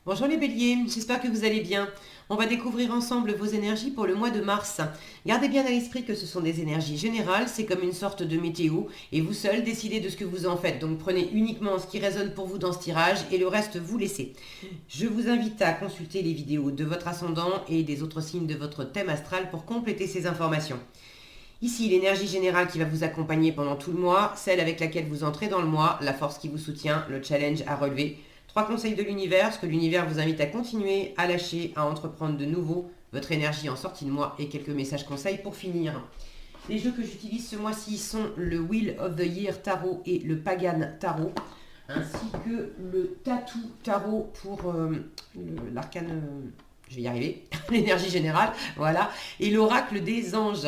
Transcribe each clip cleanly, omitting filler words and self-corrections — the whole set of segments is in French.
Bonjour les béliers, j'espère que vous allez bien. On va découvrir ensemble vos énergies pour le mois de mars. Gardez bien à l'esprit que ce sont des énergies générales, c'est comme une sorte de météo, et vous seul décidez de ce que vous en faites. Donc prenez uniquement ce qui résonne pour vous dans ce tirage, et le reste vous laissez. Je vous invite à consulter les vidéos de votre ascendant et des autres signes de votre thème astral pour compléter ces informations. Ici, l'énergie générale qui va vous accompagner pendant tout le mois, celle avec laquelle vous entrez dans le mois, la force qui vous soutient, le challenge à relever. 3 conseils de l'univers, ce que l'univers vous invite à continuer, à lâcher, à entreprendre de nouveau, votre énergie en sortie de mois et quelques messages conseils pour finir. Les jeux que j'utilise ce mois-ci sont le Wheel of the Year Tarot et le Pagan Tarot, ainsi que le Tattoo Tarot pour l'arcane... je vais y arriver, l'énergie générale, voilà, et l'oracle des anges.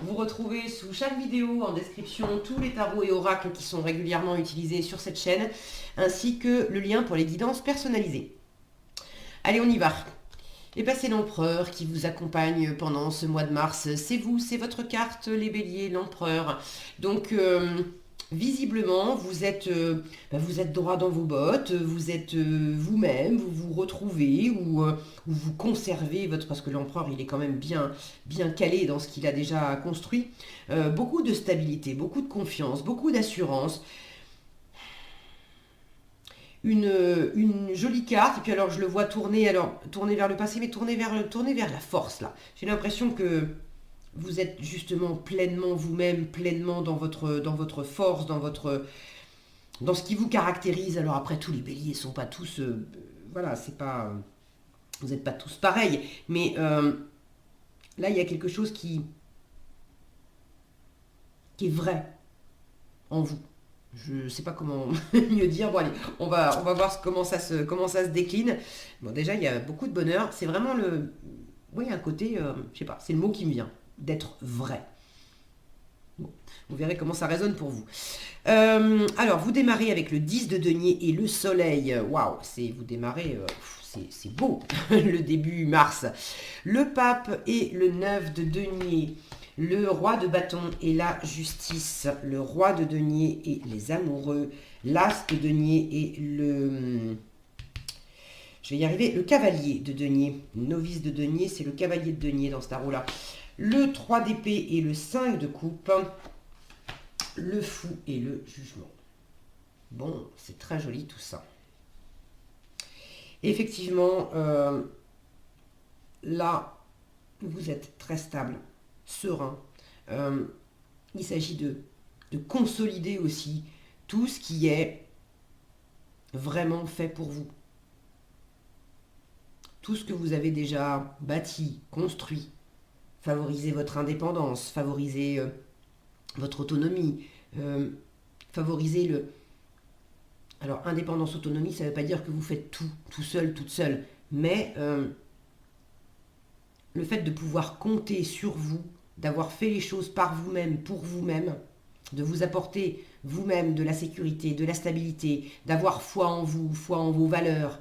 Vous retrouvez sous chaque vidéo en description tous les tarots et oracles qui sont régulièrement utilisés sur cette chaîne, ainsi que le lien pour les guidances personnalisées. Allez, on y va. Et bien, c'est l'empereur qui vous accompagne pendant ce mois de mars. C'est vous, c'est votre carte, les béliers, l'empereur. Donc, visiblement, vous êtes droit dans vos bottes, vous êtes vous-même, vous vous retrouvez ou vous conservez votre... Parce que l'empereur, il est quand même bien calé dans ce qu'il a déjà construit. Beaucoup de stabilité, beaucoup de confiance, beaucoup d'assurance. Une jolie carte, et puis alors je le vois tourner vers le passé, mais tourner vers la force, là. J'ai l'impression que vous êtes justement pleinement vous-même, pleinement dans votre force, dans ce qui vous caractérise. Alors après, tous les béliers sont pas tous, voilà, c'est pas, vous n'êtes pas tous pareils, mais là il y a quelque chose qui est vrai en vous. Je sais pas comment mieux dire. Bon allez, on va voir comment ça se décline. Bon déjà il y a beaucoup de bonheur. C'est vraiment oui, un côté, je sais pas, c'est le mot qui me vient, d'être vrai. Bon, vous verrez comment ça résonne pour vous. Alors, vous démarrez avec le 10 de denier et le soleil. Waouh, vous démarrez, c'est beau, le début mars. Le pape et le 9 de denier. Le roi de bâton et la justice. Le roi de denier et les amoureux. L'as de denier et je vais y arriver, le cavalier de denier. Novice de denier, c'est le cavalier de denier dans ce tarot-là. Le 3 d'épée et le 5 de coupe. Le fou et le jugement. Bon, c'est très joli tout ça. Effectivement, là, vous êtes très stable, serein. Il s'agit de consolider aussi tout ce qui est vraiment fait pour vous. Tout ce que vous avez déjà bâti, construit. Favoriser votre indépendance, favoriser votre autonomie, favoriser le... Alors, indépendance, autonomie, ça ne veut pas dire que vous faites tout seul, toute seule, mais le fait de pouvoir compter sur vous, d'avoir fait les choses par vous-même, pour vous-même, de vous apporter vous-même de la sécurité, de la stabilité, d'avoir foi en vous, foi en vos valeurs.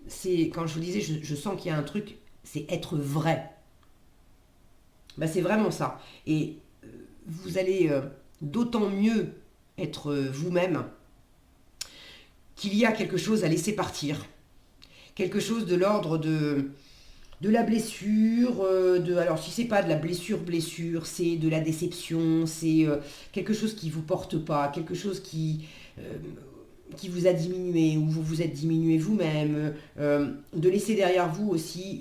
C'est, quand je vous disais, je sens qu'il y a un truc, c'est être vrai. Ben, c'est vraiment ça. Et vous allez d'autant mieux être vous-même qu'il y a quelque chose à laisser partir. Quelque chose de l'ordre de la blessure, alors si c'est pas de la blessure, c'est de la déception, c'est quelque chose qui vous porte pas, quelque chose qui vous a diminué, ou vous vous êtes diminué vous-même, de laisser derrière vous aussi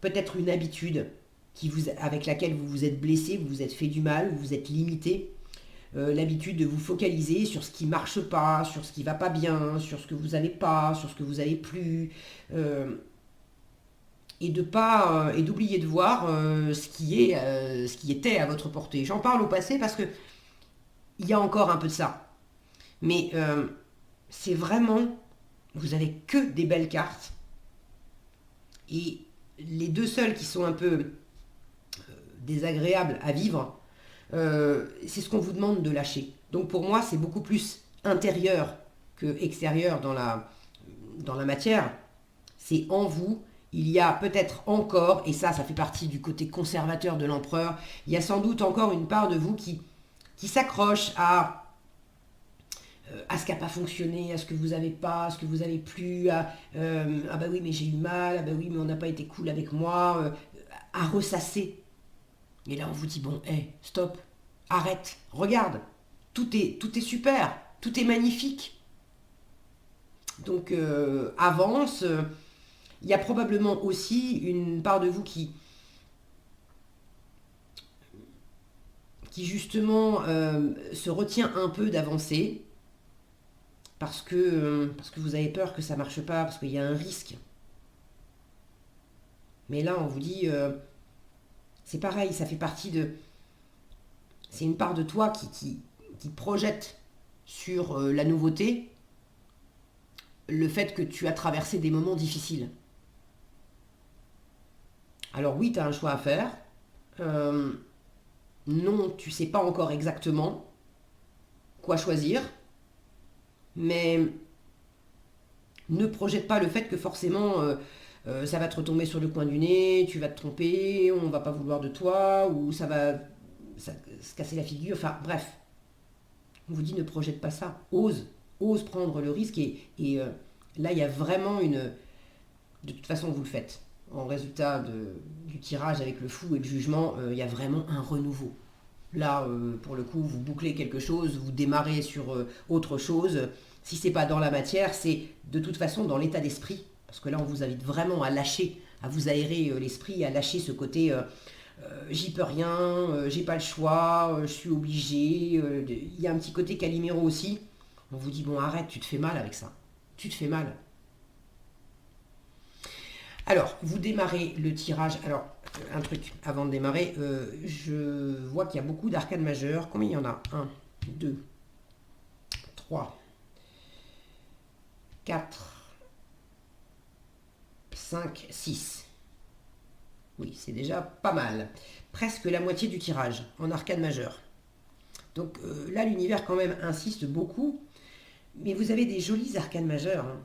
peut-être une habitude avec laquelle vous vous êtes blessé, vous vous êtes fait du mal, vous vous êtes limité. L'habitude de vous focaliser sur ce qui marche pas, sur ce qui va pas bien, sur ce que vous n'avez pas, sur ce que vous n'avez plus, et d'oublier de voir ce qui était à votre portée. J'en parle au passé parce que il y a encore un peu de ça, mais c'est vraiment, vous avez que des belles cartes, et les deux seules qui sont un peu désagréables à vivre, c'est ce qu'on vous demande de lâcher. Donc pour moi, c'est beaucoup plus intérieur que extérieur dans la matière. C'est en vous. Il y a peut-être encore, et ça fait partie du côté conservateur de l'empereur, il y a sans doute encore une part de vous qui s'accroche à à ce qui n'a pas fonctionné, à ce que vous n'avez pas, à ce que vous n'avez plus, ah bah oui mais j'ai eu mal, ah bah oui mais on n'a pas été cool avec moi, à ressasser. Et là on vous dit bon, hé, stop, arrête, regarde, tout est super, tout est magnifique. Donc avance. Il y a probablement aussi une part de vous qui justement se retient un peu d'avancer parce que vous avez peur que ça ne marche pas, parce qu'il y a un risque. Mais là, on vous dit, c'est pareil, ça fait partie de... C'est une part de toi qui projette sur la nouveauté le fait que tu as traversé des moments difficiles. Alors oui, tu as un choix à faire. Euh, non, tu sais pas encore exactement quoi choisir, mais ne projette pas le fait que forcément ça va te retomber sur le coin du nez, tu vas te tromper, on va pas vouloir de toi, ou se casser la figure, enfin bref. On vous dit ne projette pas ça, ose prendre le risque et là il y a vraiment une... De toute façon vous le faites. En résultat du tirage avec le fou et le jugement, il y a vraiment un renouveau. Là, pour le coup, vous bouclez quelque chose, vous démarrez sur autre chose. Si c'est pas dans la matière, c'est de toute façon dans l'état d'esprit. Parce que là, on vous invite vraiment à lâcher, à vous aérer l'esprit, à lâcher ce côté j'y peux rien, j'ai pas le choix, je suis obligé. Il y a un petit côté Calimero aussi. On vous dit bon, arrête, tu te fais mal avec ça. Tu te fais mal. Alors, vous démarrez le tirage. Alors, un truc avant de démarrer, je vois qu'il y a beaucoup d'arcades majeures. Combien il y en a? 1, 2, 3, 4, 5, 6. Oui, c'est déjà pas mal. Presque la moitié du tirage en arcade majeure. Donc là, l'univers quand même insiste beaucoup. Mais vous avez des jolies arcades majeures. Hein.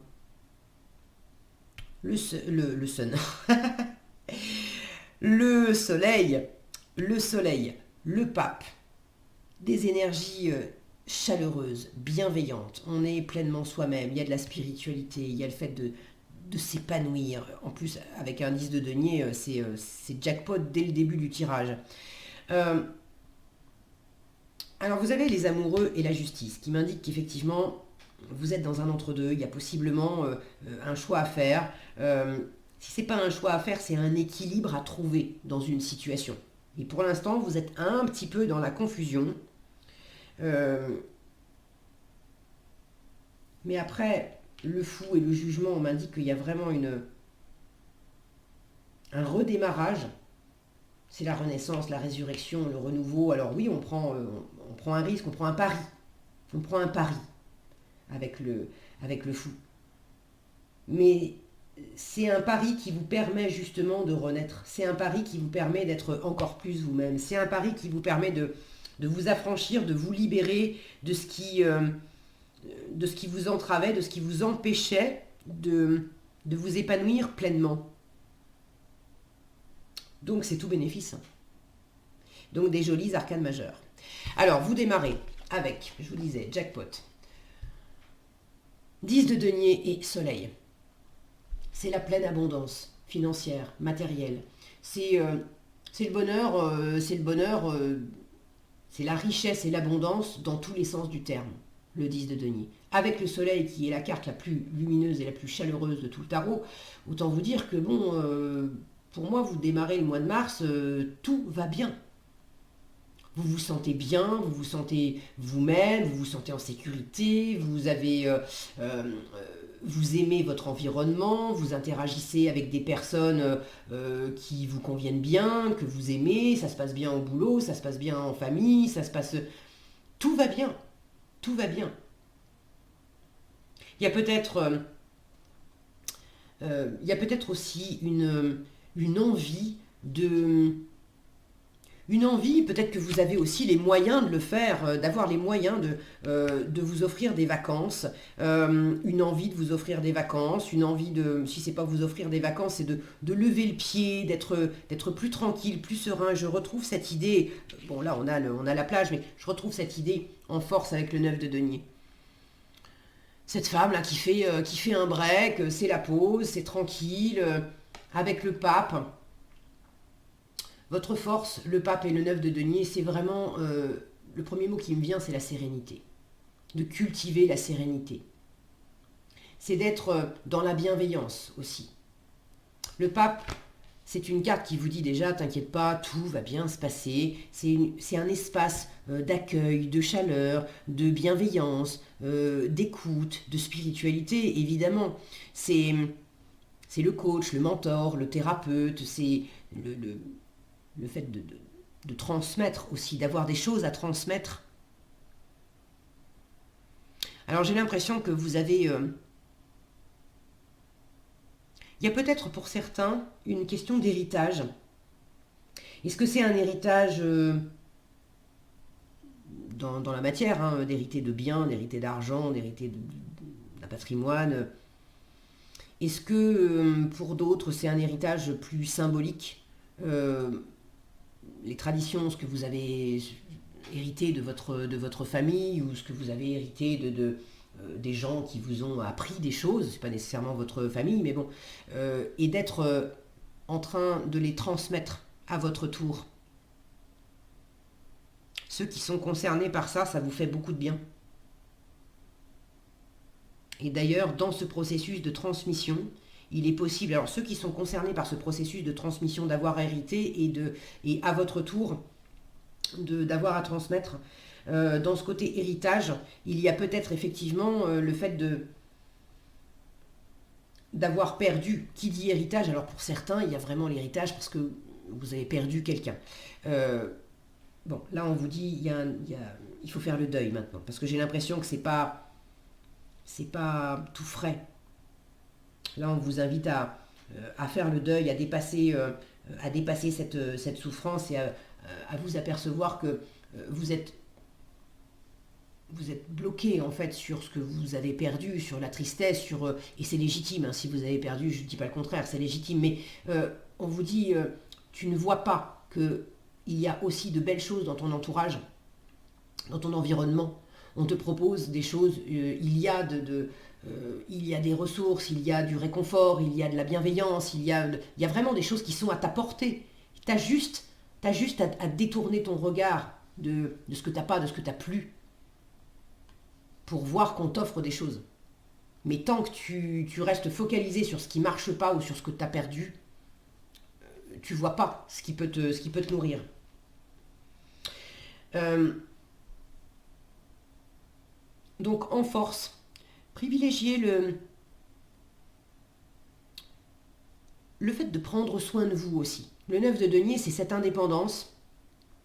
Le sun. Le soleil, le pape, des énergies chaleureuses, bienveillantes. On est pleinement soi-même, il y a de la spiritualité, il y a le fait de s'épanouir. En plus, avec un 10 de denier, c'est jackpot dès le début du tirage. Euh, alors vous avez les amoureux et la justice qui m'indiquent qu'effectivement, vous êtes dans un entre-deux, il y a possiblement un choix à faire. Si c'est pas un choix à faire, c'est un équilibre à trouver dans une situation. Et pour l'instant, vous êtes un petit peu dans la confusion. Euh, mais après, le fou et le jugement, on m'indique qu'il y a vraiment un redémarrage. C'est la renaissance, la résurrection, le renouveau. Alors oui, on prend un risque, on prend un pari. On prend un pari avec le fou. Mais c'est un pari qui vous permet justement de renaître. C'est un pari qui vous permet d'être encore plus vous-même. C'est un pari qui vous permet de vous affranchir, de vous libérer de ce qui vous entravait, de ce qui vous empêchait de vous épanouir pleinement. Donc c'est tout bénéfice. Donc des jolies arcades majeures. Alors vous démarrez avec, je vous disais, jackpot. 10 de denier et soleil. C'est la pleine abondance financière, matérielle. C'est le bonheur, c'est la richesse et l'abondance dans tous les sens du terme, le 10 de denier. Avec le soleil qui est la carte la plus lumineuse et la plus chaleureuse de tout le tarot, autant vous dire que bon, pour moi, vous démarrez le mois de mars, tout va bien. Vous vous sentez bien, vous vous sentez vous-même, vous vous sentez en sécurité, vous aimez votre environnement, vous interagissez avec des personnes qui vous conviennent bien, que vous aimez, ça se passe bien au boulot, ça se passe bien en famille, ça se passe... Tout va bien, tout va bien. Il y a peut-être aussi une envie une envie, peut-être que vous avez aussi les moyens de le faire, d'avoir les moyens de vous offrir des vacances, une envie de vous offrir des vacances, une envie de, si c'est pas vous offrir des vacances, c'est de lever le pied, d'être plus tranquille, plus serein. Je retrouve cette idée, bon là on a la plage, mais je retrouve cette idée en force avec le 9 de denier. cette femme là qui fait un break, c'est la pause, c'est tranquille, avec le pape. Votre force, le pape et le 9 de denier, c'est vraiment, le premier mot qui me vient, c'est la sérénité. De cultiver la sérénité. C'est d'être dans la bienveillance aussi. Le pape, c'est une carte qui vous dit déjà, t'inquiète pas, tout va bien se passer. C'est un espace d'accueil, de chaleur, de bienveillance, d'écoute, de spiritualité, évidemment. C'est le coach, le mentor, le thérapeute, c'est le fait de transmettre aussi, d'avoir des choses à transmettre. Alors j'ai l'impression que vous avez... il y a peut-être pour certains une question d'héritage. Est-ce que c'est un héritage dans la matière, hein, d'hériter de biens, d'hériter d'argent, d'hériter d'un patrimoine? Est-ce que pour d'autres c'est un héritage plus symbolique? Les traditions, ce que vous avez hérité de votre famille ou ce que vous avez hérité des gens qui vous ont appris des choses, c'est pas nécessairement votre famille, mais bon, et d'être en train de les transmettre à votre tour. Ceux qui sont concernés par ça, ça vous fait beaucoup de bien. Et d'ailleurs, dans ce processus de transmission, il est possible, alors ceux qui sont concernés par ce processus de transmission, d'avoir hérité et à votre tour d'avoir à transmettre, dans ce côté héritage, il y a peut-être effectivement le fait d'avoir perdu. Qui dit héritage? Alors pour certains, il y a vraiment l'héritage parce que vous avez perdu quelqu'un. Bon, là on vous dit, il faut faire le deuil maintenant, parce que j'ai l'impression que c'est pas tout frais. Là on vous invite à faire le deuil, à dépasser cette souffrance et à vous apercevoir que vous êtes bloqué en fait sur ce que vous avez perdu, sur la tristesse, et c'est légitime, hein, si vous avez perdu, je ne dis pas le contraire, c'est légitime, mais on vous dit, tu ne vois pas qu'il y a aussi de belles choses dans ton entourage, dans ton environnement. On te propose des choses, il y a des ressources, il y a du réconfort, il y a de la bienveillance, il y a vraiment des choses qui sont à ta portée. T'as juste à détourner ton regard de ce que t'as pas, de ce que t'as plus, pour voir qu'on t'offre des choses. Mais tant que tu restes focalisé sur ce qui marche pas ou sur ce que tu as perdu, tu vois pas ce qui peut te nourrir. Donc en force, privilégiez le fait de prendre soin de vous aussi. Le 9 de denier, c'est cette indépendance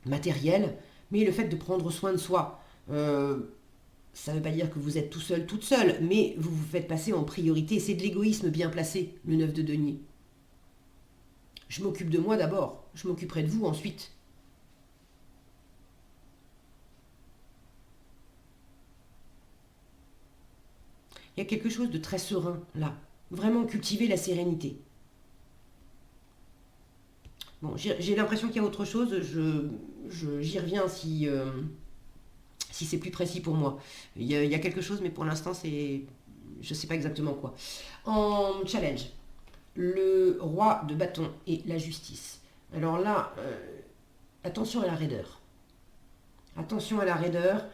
matérielle, mais le fait de prendre soin de soi. Ça ne veut pas dire que vous êtes tout seul, toute seule, mais vous vous faites passer en priorité. C'est de l'égoïsme bien placé, le 9 de denier. Je m'occupe de moi d'abord, je m'occuperai de vous ensuite. Il y a quelque chose de très serein là. Vraiment cultiver la sérénité. Bon, j'ai l'impression qu'il y a autre chose. J'y reviens si c'est plus précis pour moi. Il y a quelque chose, mais pour l'instant, je ne sais pas exactement quoi. En challenge, le roi de bâton et la justice. Alors là, attention à la raideur. Attention à la raideur.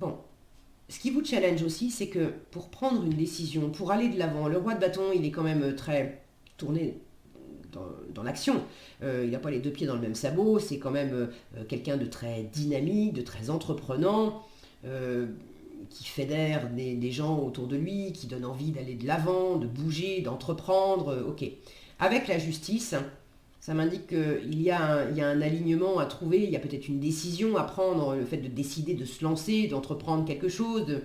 Bon, ce qui vous challenge aussi, c'est que pour prendre une décision, pour aller de l'avant, le roi de bâton, il est quand même très tourné dans l'action. Il n'a pas les deux pieds dans le même sabot, c'est quand même quelqu'un de très dynamique, de très entreprenant, qui fédère des gens autour de lui, qui donne envie d'aller de l'avant, de bouger, d'entreprendre. Ok. Avec la justice, ça m'indique qu'il y a un alignement à trouver, il y a peut-être une décision à prendre, le fait de décider de se lancer, d'entreprendre quelque chose.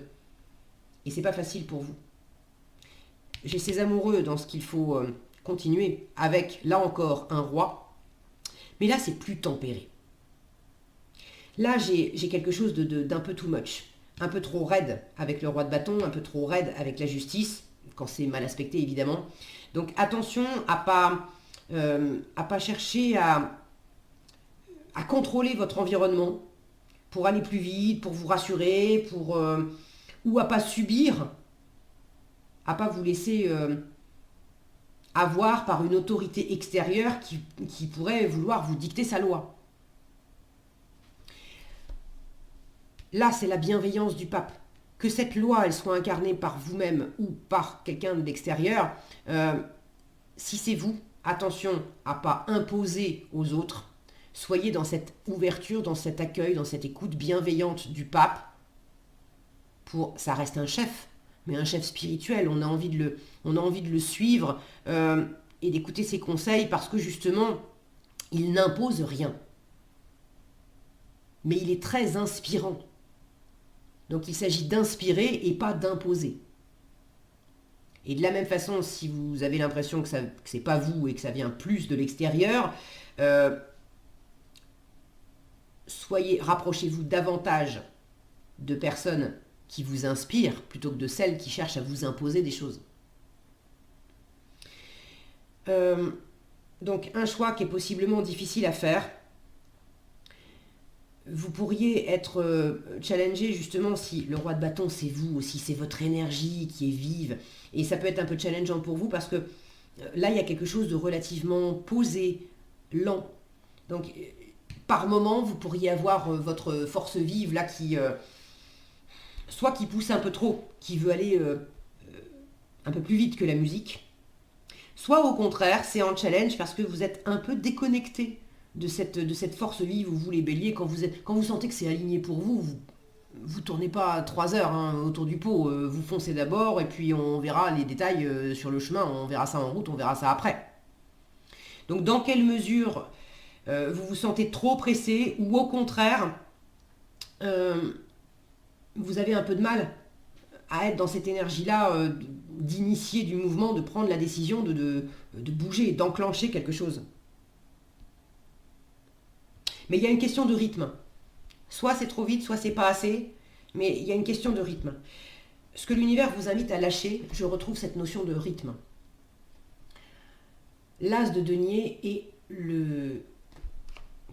Et c'est pas facile pour vous. J'ai ces amoureux dans ce qu'il faut continuer avec, là encore, un roi. Mais là, c'est plus tempéré. Là, j'ai quelque chose d'un peu too much. Un peu trop raide avec le roi de bâton, un peu trop raide avec la justice, quand c'est mal aspecté, évidemment. Donc, attention à pas chercher à contrôler votre environnement pour aller plus vite, pour vous rassurer, ou à pas subir, à pas vous laisser avoir par une autorité extérieure qui pourrait vouloir vous dicter sa loi. Là, c'est la bienveillance du pape. Que cette loi, elle soit incarnée par vous-même ou par quelqu'un de l'extérieur, si c'est vous, attention à pas imposer aux autres. Soyez dans cette ouverture, dans cet accueil, dans cette écoute bienveillante du pape. Ça reste un chef, mais un chef spirituel. On a envie de le suivre et d'écouter ses conseils parce que justement, il n'impose rien. Mais il est très inspirant. Donc il s'agit d'inspirer et pas d'imposer. Et de la même façon, si vous avez l'impression que c'est pas vous et que ça vient plus de l'extérieur, rapprochez-vous davantage de personnes qui vous inspirent plutôt que de celles qui cherchent à vous imposer des choses. Donc un choix qui est possiblement difficile à faire. Vous pourriez être challengé justement si le roi de bâton c'est vous, si c'est votre énergie qui est vive. Et ça peut être un peu challengeant pour vous parce que là il y a quelque chose de relativement posé, lent. Donc par moment vous pourriez avoir votre force vive là soit qui pousse un peu trop, qui veut aller un peu plus vite que la musique, soit au contraire c'est en challenge parce que vous êtes un peu déconnecté de cette force vive où vous les béliers, quand vous sentez que c'est aligné pour vous tournez pas 3 heures autour du pot, vous foncez d'abord et puis on verra les détails sur le chemin, on verra ça en route, on verra ça après. Donc dans quelle mesure vous vous sentez trop pressé ou au contraire vous avez un peu de mal à être dans cette énergie-là d'initier du mouvement, de prendre la décision de bouger, d'enclencher quelque chose. Mais il y a une question de rythme. Soit c'est trop vite, soit c'est pas assez, mais il y a une question de rythme. Ce que l'univers vous invite à lâcher, je retrouve cette notion de rythme. L'as de denier et le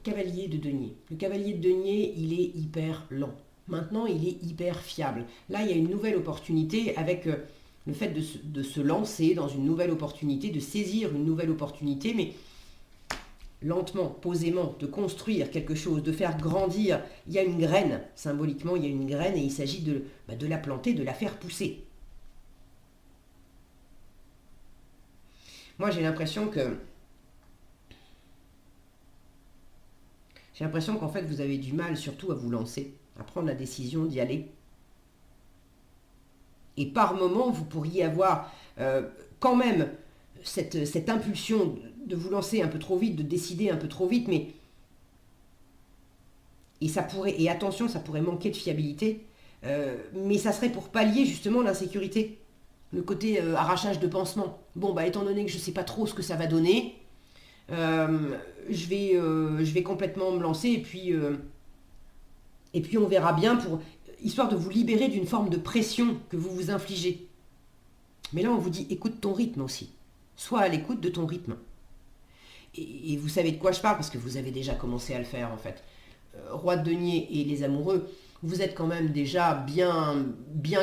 cavalier de denier. Le cavalier de denier, il est hyper lent. Maintenant, il est hyper fiable. Là, il y a une nouvelle opportunité avec le fait de se lancer dans une nouvelle opportunité, de saisir une nouvelle opportunité, mais lentement, posément, de construire quelque chose, de faire grandir. Il y a une graine, symboliquement, il y a une graine et il s'agit de la planter, de la faire pousser. Moi, j'ai l'impression qu'en fait, vous avez du mal surtout à vous lancer, à prendre la décision d'y aller. Et par moment, vous pourriez avoir quand même cette impulsion de vous lancer un peu trop vite, de décider un peu trop vite, et attention, ça pourrait manquer de fiabilité, mais ça serait pour pallier justement l'insécurité, le côté arrachage de pansement. Bon, étant donné que je ne sais pas trop ce que ça va donner, je vais complètement me lancer, et puis on verra bien, histoire de vous libérer d'une forme de pression que vous vous infligez. Mais là, on vous dit, écoute ton rythme aussi. Sois à l'écoute de ton rythme. Et vous savez de quoi je parle parce que vous avez déjà commencé à le faire en fait. Roi de denier et les amoureux, vous êtes quand même déjà bien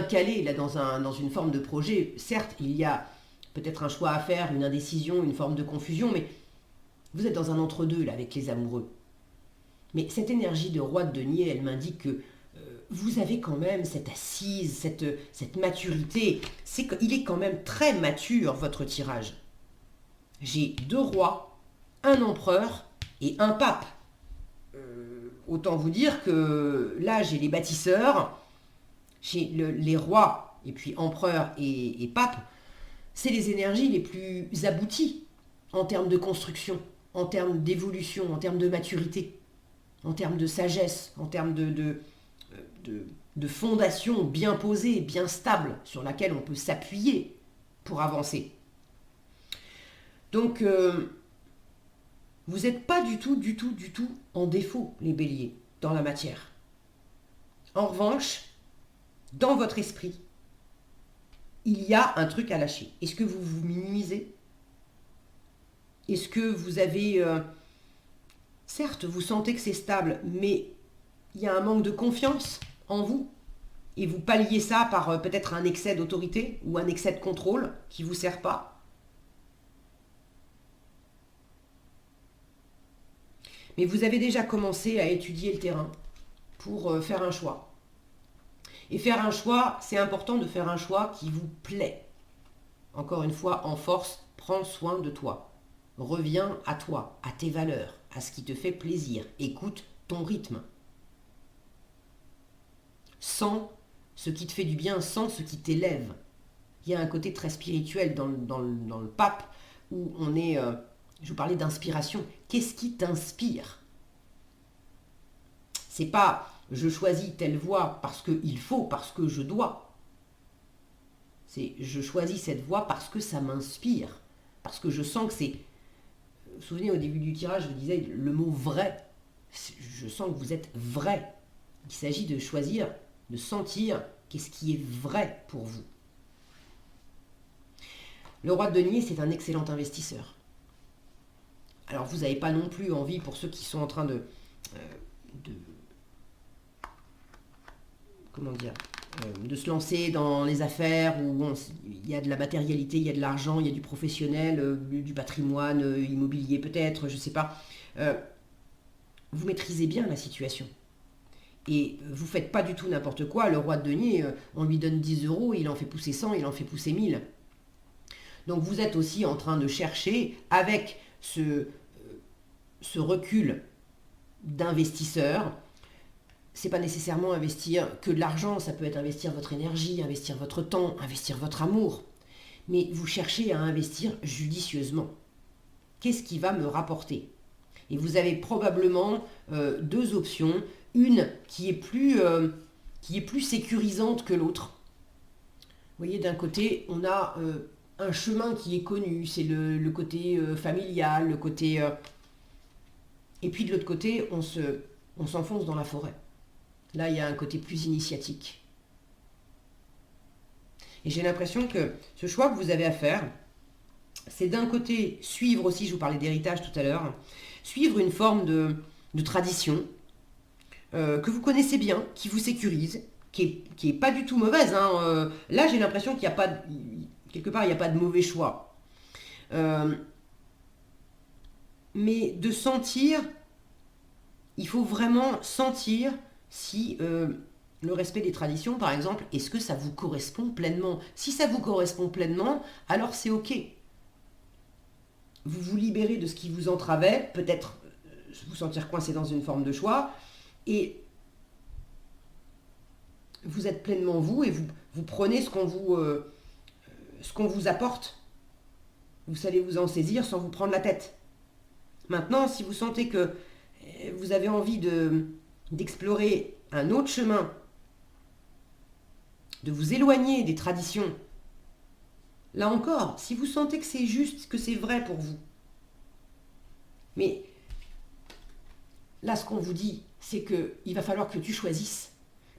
calé là dans une forme de projet. Certes, il y a peut-être un choix à faire, une indécision, une forme de confusion, mais vous êtes dans un entre-deux là avec les amoureux. Mais cette énergie de roi de denier, elle m'indique que vous avez quand même cette assise, cette maturité. Il est quand même très mature votre tirage. J'ai 2 rois, un empereur et un pape. Autant vous dire que là, j'ai les bâtisseurs, j'ai les rois, et puis empereur et pape. C'est les énergies les plus abouties en termes de construction, en termes d'évolution, en termes de maturité, en termes de sagesse, en termes de fondation bien posée, bien stable, sur laquelle on peut s'appuyer pour avancer. Donc, vous n'êtes pas du tout en défaut, les béliers, dans la matière. En revanche, dans votre esprit, il y a un truc à lâcher. Est-ce que vous vous minimisez? Est-ce que vous avez... certes, vous sentez que c'est stable, mais il y a un manque de confiance en vous. Et vous palliez ça par peut-être un excès d'autorité ou un excès de contrôle qui ne vous sert pas. Mais vous avez déjà commencé à étudier le terrain pour faire un choix. Et faire un choix, c'est important de faire un choix qui vous plaît. Encore une fois, en force, prends soin de toi. Reviens à toi, à tes valeurs, à ce qui te fait plaisir. Écoute ton rythme. Sens ce qui te fait du bien, sens ce qui t'élève. Il y a un côté très spirituel dans le pape où on est... je vous parlais d'inspiration. Qu'est-ce qui t'inspire? C'est pas je choisis telle voie parce qu'il faut, parce que je dois. C'est je choisis cette voie parce que ça m'inspire. Parce que je sens que c'est... Vous vous souvenez, au début du tirage, je vous disais le mot vrai. Je sens que vous êtes vrai. Il s'agit de choisir, de sentir qu'est-ce qui est vrai pour vous. Le roi de denier, c'est un excellent investisseur. Alors, vous n'avez pas non plus envie, pour ceux qui sont en train de se lancer dans les affaires où il y a de la matérialité, il y a de l'argent, il y a du professionnel, du patrimoine immobilier peut-être, je ne sais pas. Vous maîtrisez bien la situation. Et vous ne faites pas du tout n'importe quoi. Le roi de denier, on lui donne 10 euros, il en fait pousser 100, il en fait pousser 1000. Donc vous êtes aussi en train de chercher, avec ce recul d'investisseur, c'est pas nécessairement investir que de l'argent, ça peut être investir votre énergie, investir votre temps, investir votre amour. Mais vous cherchez à investir judicieusement. Qu'est-ce qui va me rapporter? Et vous avez probablement deux options. Une qui est plus sécurisante que l'autre. Vous voyez, d'un côté, on a un chemin qui est connu, c'est le côté familial, le côté... Et puis de l'autre côté, on s'enfonce dans la forêt. Là, il y a un côté plus initiatique. Et j'ai l'impression que ce choix que vous avez à faire, c'est d'un côté suivre aussi, je vous parlais d'héritage tout à l'heure, suivre une forme de tradition que vous connaissez bien, qui vous sécurise, qui est pas du tout mauvaise. Hein. Là, j'ai l'impression qu'il n'y a pas, quelque part, il n'y a pas de mauvais choix. Mais de sentir, il faut vraiment sentir si le respect des traditions, par exemple, est-ce que ça vous correspond pleinement? Si ça vous correspond pleinement, alors c'est ok. Vous vous libérez de ce qui vous entravait, peut-être vous sentir coincé dans une forme de choix, et vous êtes pleinement vous, et vous prenez ce qu'on vous apporte. Vous savez vous en saisir sans vous prendre la tête. Maintenant, si vous sentez que vous avez envie d'explorer un autre chemin, de vous éloigner des traditions, là encore, si vous sentez que c'est juste, que c'est vrai pour vous, mais là, ce qu'on vous dit, c'est qu'il va falloir que tu choisisses.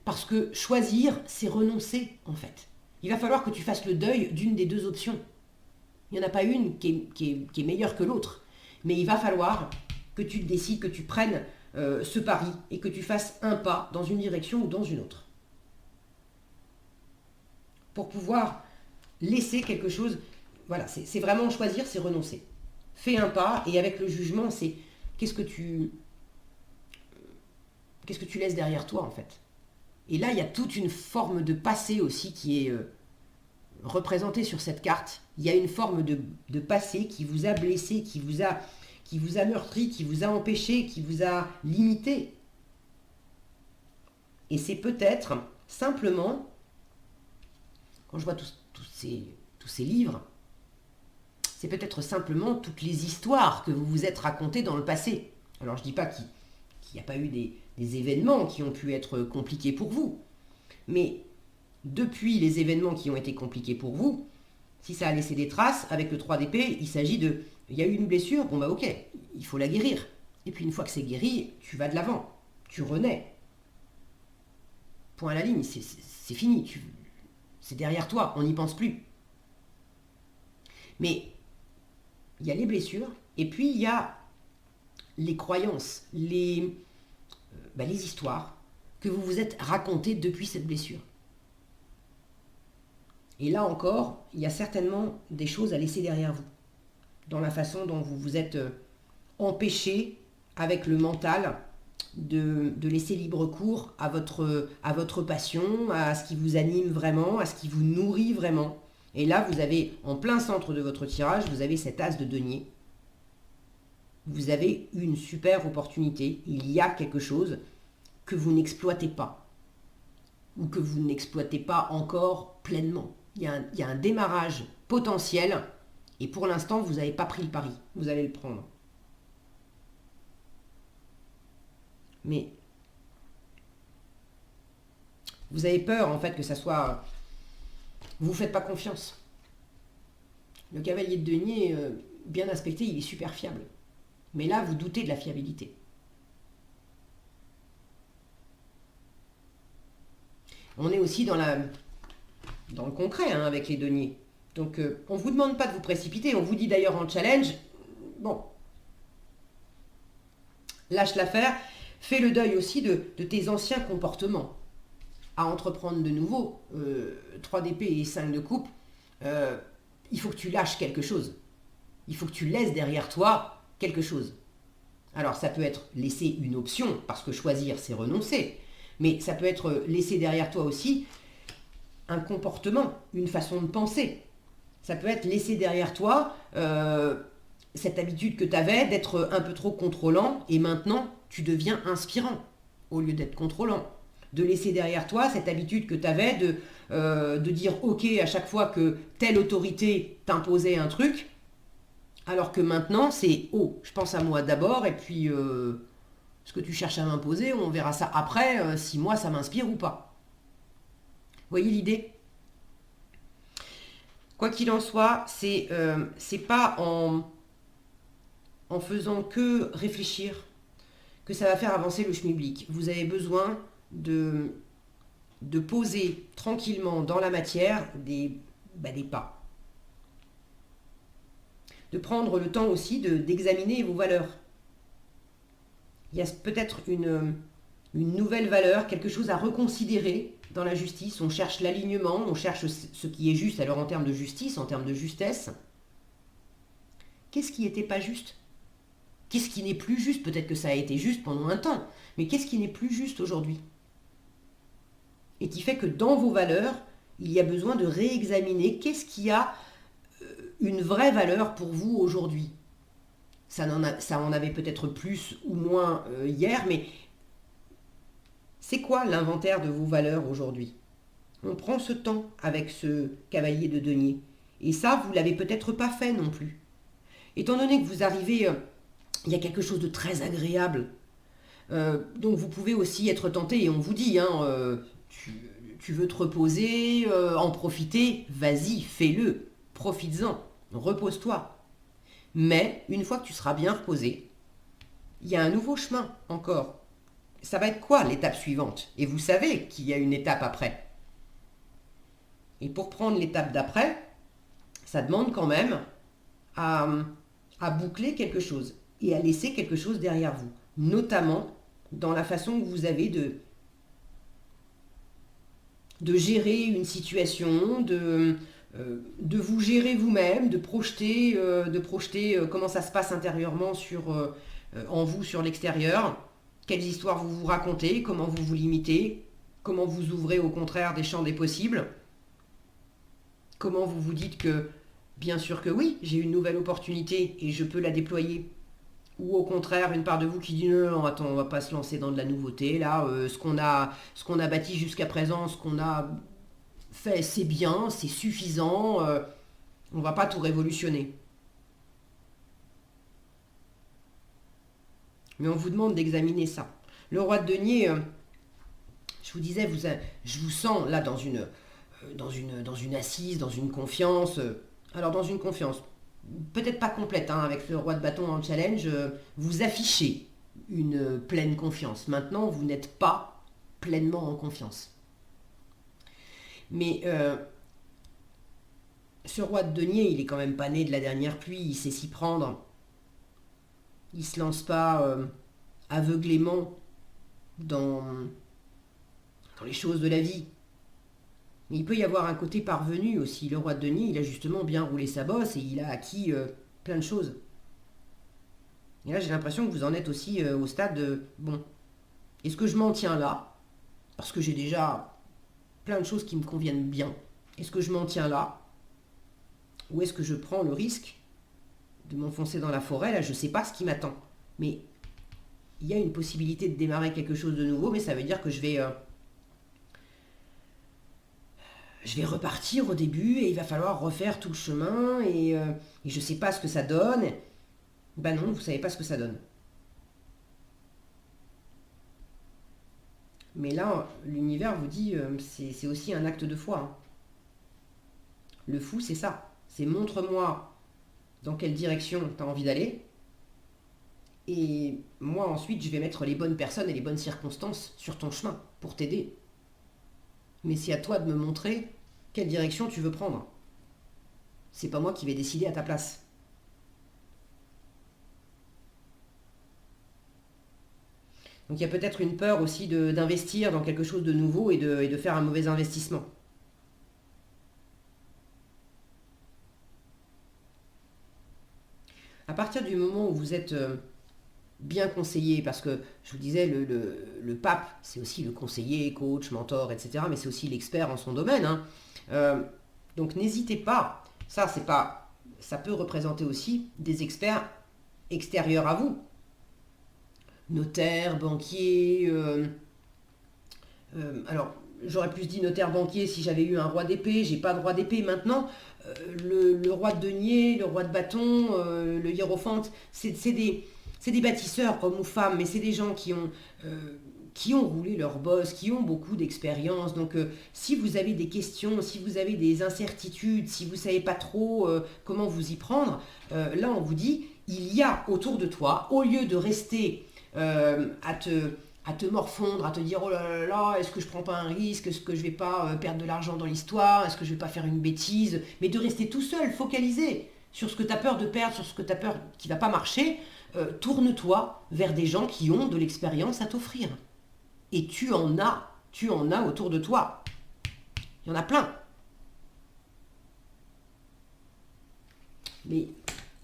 Parce que choisir, c'est renoncer, en fait. Il va falloir que tu fasses le deuil d'une des deux options. Il n'y en a pas une qui est meilleure que l'autre. Mais il va falloir que tu te décides, que tu prennes ce pari et que tu fasses un pas dans une direction ou dans une autre. Pour pouvoir laisser quelque chose... Voilà, c'est vraiment choisir, c'est renoncer. Fais un pas et avec le jugement, c'est qu'est-ce que tu laisses derrière toi, en fait. Et là, il y a toute une forme de passé aussi qui est représentée sur cette carte. Il y a une forme de passé qui vous a blessé, qui vous a meurtri, qui vous a empêché, qui vous a limité. Et c'est peut-être simplement, quand je vois tous ces livres, c'est peut-être simplement toutes les histoires que vous vous êtes racontées dans le passé. Alors je ne dis pas qu'il n'y a pas eu des événements qui ont pu être compliqués pour vous. Mais depuis les événements qui ont été compliqués pour vous, si ça a laissé des traces, avec le 3 d'épée, il s'agit de... Il y a eu une blessure, bon bah ok, il faut la guérir. Et puis une fois que c'est guéri, tu vas de l'avant, tu renais. Point à la ligne, c'est fini, c'est derrière toi, on n'y pense plus. Mais il y a les blessures, et puis il y a les croyances, les histoires, que vous vous êtes raconté depuis cette blessure. Et là encore, il y a certainement des choses à laisser derrière vous, dans la façon dont vous vous êtes empêché avec le mental de laisser libre cours à votre passion, à ce qui vous anime vraiment, à ce qui vous nourrit vraiment. Et là, vous avez, en plein centre de votre tirage, vous avez cet as de denier. Vous avez une super opportunité. Il y a quelque chose que vous n'exploitez pas, ou que vous n'exploitez pas encore pleinement. Il y a un démarrage potentiel, et pour l'instant, vous n'avez pas pris le pari. Vous allez le prendre. Mais vous avez peur, en fait, que ça soit... Vous ne faites pas confiance. Le cavalier de denier, bien aspecté, il est super fiable. Mais là, vous doutez de la fiabilité. On est aussi dans le concret avec les deniers. Donc, on ne vous demande pas de vous précipiter. On vous dit d'ailleurs en challenge, bon, lâche l'affaire. Fais le deuil aussi de tes anciens comportements. À entreprendre de nouveau, 3 d'épée et 5 de coupe, il faut que tu lâches quelque chose. Il faut que tu laisses derrière toi quelque chose. Alors ça peut être laisser une option, parce que choisir c'est renoncer, mais ça peut être laisser derrière toi aussi un comportement, une façon de penser. Ça peut être laisser derrière toi cette habitude que tu avais d'être un peu trop contrôlant, et maintenant tu deviens inspirant au lieu d'être contrôlant. De laisser derrière toi cette habitude que tu avais de dire ok à chaque fois que telle autorité t'imposait un truc, alors que maintenant c'est oh, je pense à moi d'abord, et puis ce que tu cherches à m'imposer, on verra ça après, si moi ça m'inspire ou pas. Vous voyez l'idée? Quoi qu'il en soit, c'est pas en faisant que réfléchir que ça va faire avancer le schmilblick. Vous avez besoin de poser tranquillement dans la matière des pas. De prendre le temps aussi d'examiner vos valeurs. Il y a peut-être une nouvelle valeur, quelque chose à reconsidérer dans la justice. On cherche l'alignement, on cherche ce qui est juste, alors en termes de justice, en termes de justesse. Qu'est-ce qui n'était pas juste? Qu'est-ce qui n'est plus juste? Peut-être que ça a été juste pendant un temps, mais qu'est-ce qui n'est plus juste aujourd'hui? Et qui fait que dans vos valeurs, il y a besoin de réexaminer qu'est-ce qui a une vraie valeur pour vous aujourd'hui. Ça en avait peut-être plus ou moins hier, mais c'est quoi l'inventaire de vos valeurs aujourd'hui? On prend ce temps avec ce cavalier de denier. Et ça, vous ne l'avez peut-être pas fait non plus. Étant donné que vous arrivez, il y a quelque chose de très agréable. Donc vous pouvez aussi être tenté, et on vous dit, tu veux te reposer, en profiter, vas-y, fais-le, profites-en, repose-toi. Mais une fois que tu seras bien reposé, il y a un nouveau chemin encore. Ça va être quoi l'étape suivante? Et vous savez qu'il y a une étape après. Et pour prendre l'étape d'après, ça demande quand même à boucler quelque chose et à laisser quelque chose derrière vous. Notamment dans la façon que vous avez de gérer une situation, de vous gérer vous-même, de projeter comment ça se passe intérieurement en vous sur l'extérieur, quelles histoires vous vous racontez, comment vous vous limitez, comment vous ouvrez au contraire des champs des possibles, comment vous vous dites que bien sûr que oui, j'ai une nouvelle opportunité et je peux la déployer. Ou au contraire, une part de vous qui dit non, attends, on va pas se lancer dans de la nouveauté. Là, ce qu'on a bâti jusqu'à présent, ce qu'on a fait, c'est bien, c'est suffisant. On va pas tout révolutionner. Mais on vous demande d'examiner ça. Le roi de denier, je vous disais, je vous sens là dans une assise, dans une confiance. Alors dans une confiance, peut-être pas complète, avec le roi de bâton en challenge, vous affichez une pleine confiance. Maintenant, vous n'êtes pas pleinement en confiance. Mais ce roi de denier, il est quand même pas né de la dernière pluie, il sait s'y prendre. Il se lance pas aveuglément dans dans les choses de la vie. Mais il peut y avoir un côté parvenu aussi. Le roi de denier, il a justement bien roulé sa bosse et il a acquis plein de choses. Et là, j'ai l'impression que vous en êtes aussi au stade de, bon, est-ce que je m'en tiens là? Parce que j'ai déjà plein de choses qui me conviennent bien. Est-ce que je m'en tiens là? Ou est-ce que je prends le risque de m'enfoncer dans la forêt? Là, je ne sais pas ce qui m'attend. Mais il y a une possibilité de démarrer quelque chose de nouveau, mais ça veut dire que je vais repartir au début et il va falloir refaire tout le chemin et je ne sais pas ce que ça donne. Ben non, vous ne savez pas ce que ça donne. Mais là, l'univers vous dit, c'est aussi un acte de foi, hein. Le fou, c'est ça. C'est montre-moi dans quelle direction tu as envie d'aller. Et moi, ensuite, je vais mettre les bonnes personnes et les bonnes circonstances sur ton chemin pour t'aider. Mais c'est à toi de me montrer quelle direction tu veux prendre. C'est pas moi qui vais décider à ta place. Donc il y a peut-être une peur aussi d'investir dans quelque chose de nouveau et de faire un mauvais investissement. À partir du moment où vous êtes bien conseillé, parce que je vous disais, le pape, c'est aussi le conseiller, coach, mentor, etc., mais c'est aussi l'expert en son domaine, hein. Donc n'hésitez pas, ça peut représenter aussi des experts extérieurs à vous, notaire, banquier, alors j'aurais plus dit notaire banquier si j'avais eu un roi d'épée, j'ai pas de roi d'épée maintenant. Le roi de denier, le roi de bâton, le hiérophante, c'est des bâtisseurs hommes ou femmes, mais c'est des gens qui ont roulé leur bosse, qui ont beaucoup d'expérience. Donc si vous avez des questions, si vous avez des incertitudes, si vous ne savez pas trop comment vous y prendre, là on vous dit, il y a autour de toi, au lieu de rester à te morfondre, à te dire oh là là là, est-ce que je prends pas un risque, est-ce que je vais pas perdre de l'argent dans l'histoire, est-ce que je vais pas faire une bêtise, mais de rester tout seul, focalisé sur ce que tu as peur de perdre, sur ce que tu as peur qui va pas marcher, tourne-toi vers des gens qui ont de l'expérience à t'offrir. Et tu en as autour de toi. Il y en a plein. Mais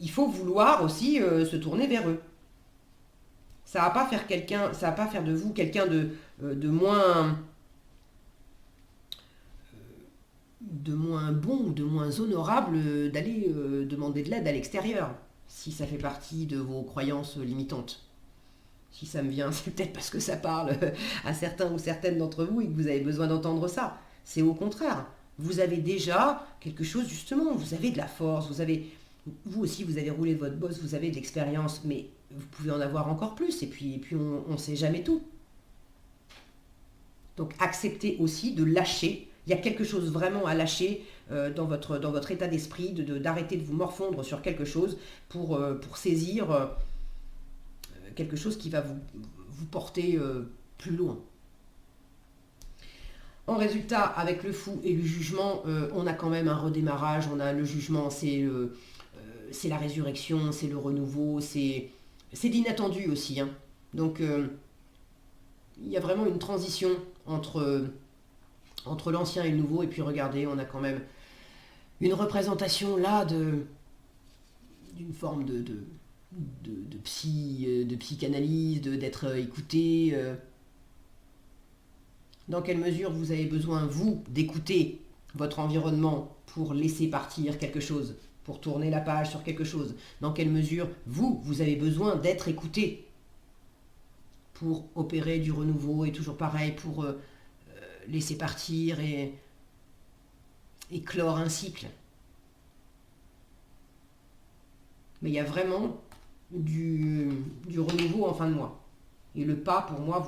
il faut vouloir aussi se tourner vers eux. Ça va pas faire de vous quelqu'un de moins bon ou de moins honorable d'aller demander de l'aide à l'extérieur, si ça fait partie de vos croyances limitantes. Si ça me vient, c'est peut-être parce que ça parle à certains ou certaines d'entre vous et que vous avez besoin d'entendre ça. C'est au contraire. Vous avez déjà quelque chose, justement, vous avez de la force, vous aussi, vous avez roulé votre bosse, vous avez de l'expérience, mais vous pouvez en avoir encore plus, et puis on ne sait jamais tout. Donc acceptez aussi de lâcher. Il y a quelque chose vraiment à lâcher dans votre état d'esprit, d'arrêter de vous morfondre sur quelque chose pour saisir quelque chose qui va vous porter plus loin. En résultat, avec le fou et le jugement, on a quand même un redémarrage. On a le jugement, c'est la résurrection, c'est le renouveau, c'est l'inattendu aussi, hein. Donc il y a vraiment une transition entre l'ancien et le nouveau. Et puis regardez, on a quand même une représentation là d'une forme de psychanalyse, d'être écouté. Dans quelle mesure vous avez besoin, vous, d'écouter votre environnement pour laisser partir quelque chose, pour tourner la page sur quelque chose? Dans quelle mesure, vous avez besoin d'être écouté pour opérer du renouveau, et toujours pareil, pour laisser partir et clore un cycle? Mais il y a vraiment du renouveau en fin de mois. Et le pas, pour moi,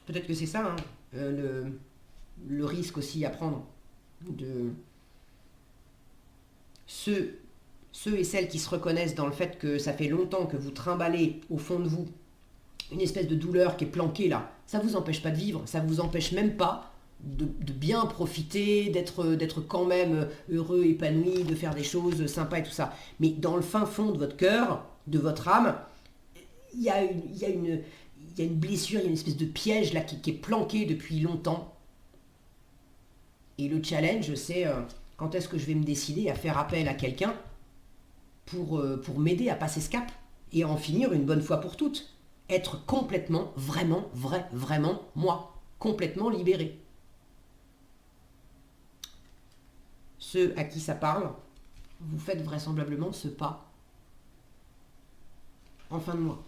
peut-être que c'est ça, hein, le risque aussi à prendre de ceux et celles qui se reconnaissent dans le fait que ça fait longtemps que vous trimballez au fond de vous une espèce de douleur qui est planquée là. Ça ne vous empêche pas de vivre, ça ne vous empêche même pas de bien profiter, d'être quand même heureux, épanoui, de faire des choses sympas et tout ça. Mais dans le fin fond de votre cœur, de votre âme, il y a y a une blessure, il y a une espèce de piège là qui est planqué depuis longtemps. Et le challenge, c'est quand est-ce que je vais me décider à faire appel à quelqu'un pour m'aider à passer ce cap et à en finir une bonne fois pour toutes. Être complètement, vraiment, vraiment moi. Complètement libéré. Ceux à qui ça parle, vous faites vraisemblablement ce pas en fin de mois.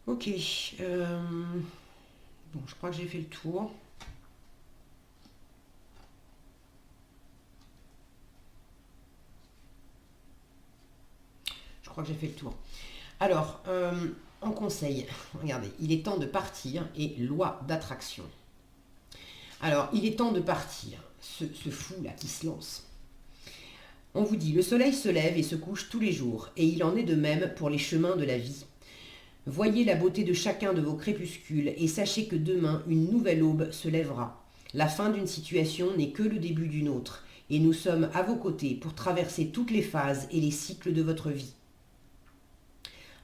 Ok. Bon, je crois que j'ai fait le tour. Je crois que j'ai fait le tour. Alors, en conseil, regardez, il est temps de partir et loi d'attraction. Alors, il est temps de partir, ce fou là qui se lance. On vous dit, le soleil se lève et se couche tous les jours, et il en est de même pour les chemins de la vie. Voyez la beauté de chacun de vos crépuscules et sachez que demain une nouvelle aube se lèvera. La fin d'une situation n'est que le début d'une autre, et nous sommes à vos côtés pour traverser toutes les phases et les cycles de votre vie.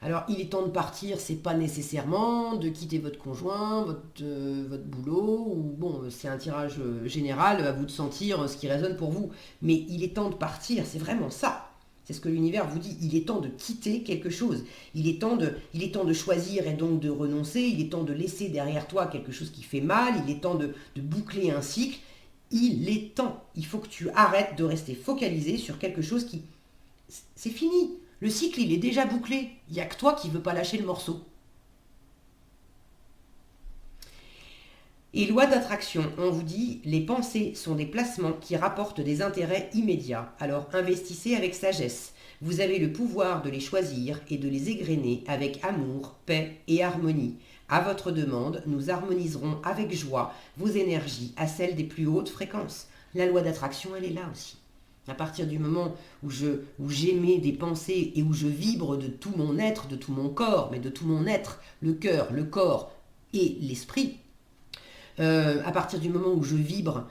Alors, il est temps de partir, c'est pas nécessairement de quitter votre conjoint, votre boulot, ou bon, c'est un tirage général, à vous de sentir ce qui résonne pour vous. Mais il est temps de partir, c'est vraiment ça. C'est ce que l'univers vous dit, il est temps de quitter quelque chose. Il est temps de choisir et donc de renoncer, il est temps de laisser derrière toi quelque chose qui fait mal, il est temps de boucler un cycle. Il est temps, il faut que tu arrêtes de rester focalisé sur quelque chose qui... C'est fini. Le cycle, il est déjà bouclé. Il n'y a que toi qui ne veux pas lâcher le morceau. Et loi d'attraction, on vous dit, les pensées sont des placements qui rapportent des intérêts immédiats. Alors investissez avec sagesse. Vous avez le pouvoir de les choisir et de les égrener avec amour, paix et harmonie. À votre demande, nous harmoniserons avec joie vos énergies à celles des plus hautes fréquences. La loi d'attraction, elle est là aussi. À partir du moment où j'émets des pensées et où je vibre de tout mon être, de tout mon corps, mais de tout mon être, le cœur, le corps et l'esprit, à partir du moment où je vibre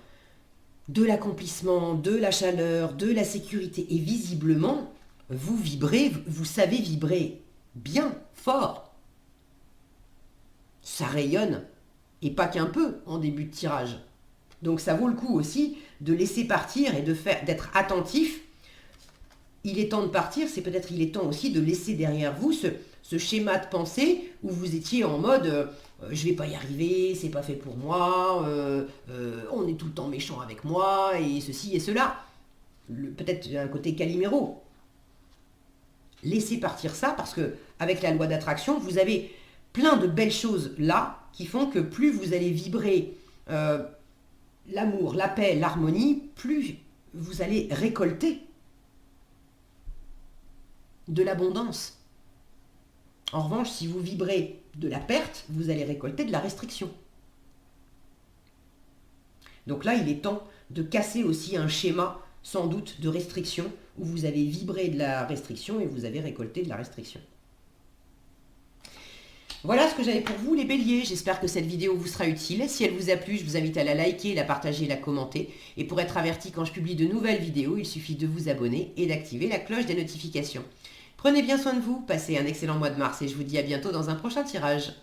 de l'accomplissement, de la chaleur, de la sécurité, et visiblement, vous vibrez, vous savez vibrer bien, fort. Ça rayonne, et pas qu'un peu en début de tirage. Donc ça vaut le coup aussi de laisser partir et d'être attentif. Il est temps de partir, il est temps aussi de laisser derrière vous ce schéma de pensée où vous étiez en mode je vais pas y arriver, c'est pas fait pour moi, on est tout le temps méchant avec moi et ceci et cela. Peut-être un côté Calimero. Laissez partir ça parce que avec la loi d'attraction, vous avez plein de belles choses là qui font que plus vous allez vibrer l'amour, la paix, l'harmonie, plus vous allez récolter de l'abondance. En revanche, si vous vibrez de la perte, vous allez récolter de la restriction. Donc là, il est temps de casser aussi un schéma, sans doute, de restriction, où vous avez vibré de la restriction et vous avez récolté de la restriction. Voilà ce que j'avais pour vous les béliers, j'espère que cette vidéo vous sera utile. Si elle vous a plu, je vous invite à la liker, la partager, la commenter. Et pour être averti quand je publie de nouvelles vidéos, il suffit de vous abonner et d'activer la cloche des notifications. Prenez bien soin de vous, passez un excellent mois de mars et je vous dis à bientôt dans un prochain tirage.